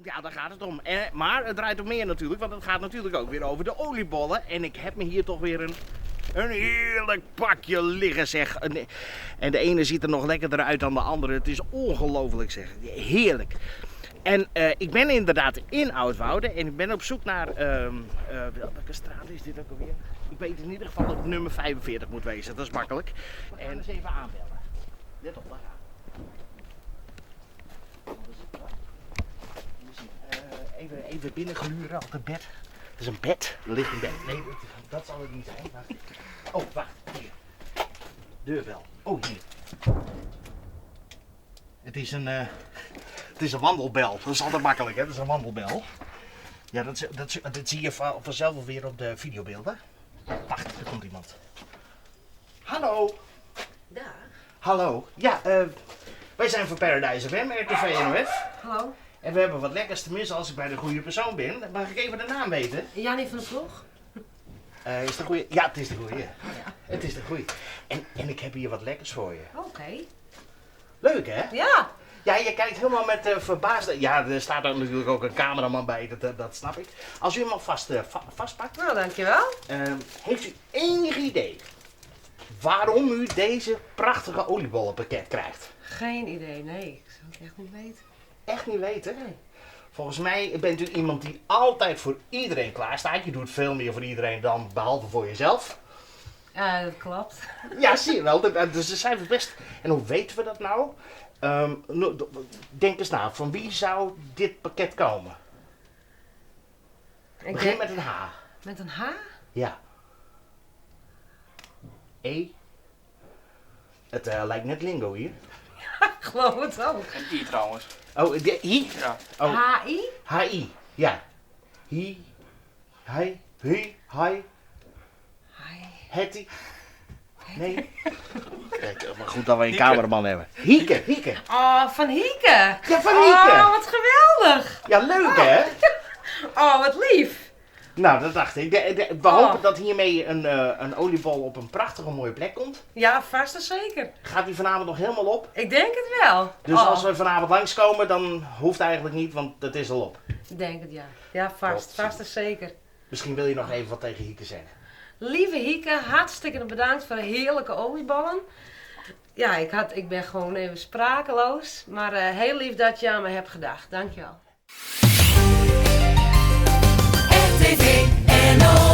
Ja, daar gaat het om. Maar het draait om meer natuurlijk, want het gaat natuurlijk ook weer over de oliebollen. En ik heb me hier toch weer een heerlijk pakje liggen, zeg. En de ene ziet er nog lekkerder uit dan de andere. Het is ongelooflijk, zeg. Heerlijk. En ik ben inderdaad in Oudwoude en ik ben op zoek naar, welke straat is dit ook alweer? Ik weet in ieder geval dat het nummer 45 moet wezen, dat is makkelijk. We gaan eens even aanbellen. Let op, daar gaan we. Even binnen gluren op het bed. Het is een bed, er ligt een bed. Nee, dat zal het niet zijn. Wacht. Oh, wacht, hier. Deurbel. Oh, hier. Het is een wandelbel. Dat is altijd makkelijk, hè? Dat is een wandelbel. Ja, dat zie je vanzelf alweer op de videobeelden. Wacht, er komt iemand. Hallo. Daar. Hallo. Ja, wij zijn van Paradise FM, RTV NOF. Hallo. En we hebben wat lekkers, tenminste als ik bij de goede persoon ben. Mag ik even de naam weten? Jannie van de Ploeg. Is de goede? Ja, het is de goede. Ja. Het is de goede. En ik heb hier wat lekkers voor je. Oké. Leuk, hè? Ja. Ja, je kijkt helemaal met verbaasde... Ja, er staat er natuurlijk ook een cameraman bij, dat snap ik. Als u hem al vastpakt, Nou, dankjewel. heeft u enig idee waarom u deze prachtige oliebollenpakket krijgt? Geen idee, nee. Ik zou het echt niet weten. Echt niet weten? Nee. Volgens mij bent u iemand die altijd voor iedereen klaarstaat. Je doet veel meer voor iedereen dan behalve voor jezelf. Dat klopt. Ja, zie je wel. Dus daar zijn we best... En hoe weten we dat nou? Denk eens na, van wie zou dit pakket komen? Ik Begin denk... met een H. Met een H? Ja. E. Het lijkt net lingo hier. Ik geloof het ook. En I trouwens. Oh, I? Ja. Oh, H-I? H-I. Ja. Hi. Hi. Hi. Hi. Hi. Hetty. Nee. Kijk, maar goed dat we een cameraman hebben. Hieke. Oh, van Hieke. Ja, van Hieke. Oh, wat geweldig. Ja, leuk hè? Oh, wat lief. Nou, dat dacht ik. We hopen dat hiermee een oliebol op een prachtige mooie plek komt. Ja, vast en zeker. Gaat die vanavond nog helemaal op? Ik denk het wel. Dus als we vanavond langskomen, dan hoeft eigenlijk niet, want het is al op. Ik denk het, ja. Ja, vast. Vast en zeker. Misschien wil je nog even wat tegen Hieke zeggen. Lieve Hieke, hartstikke bedankt voor de heerlijke oliebollen. Ja, ik ben gewoon even sprakeloos. Maar heel lief dat je aan me hebt gedacht. Dankjewel. RTV NOS.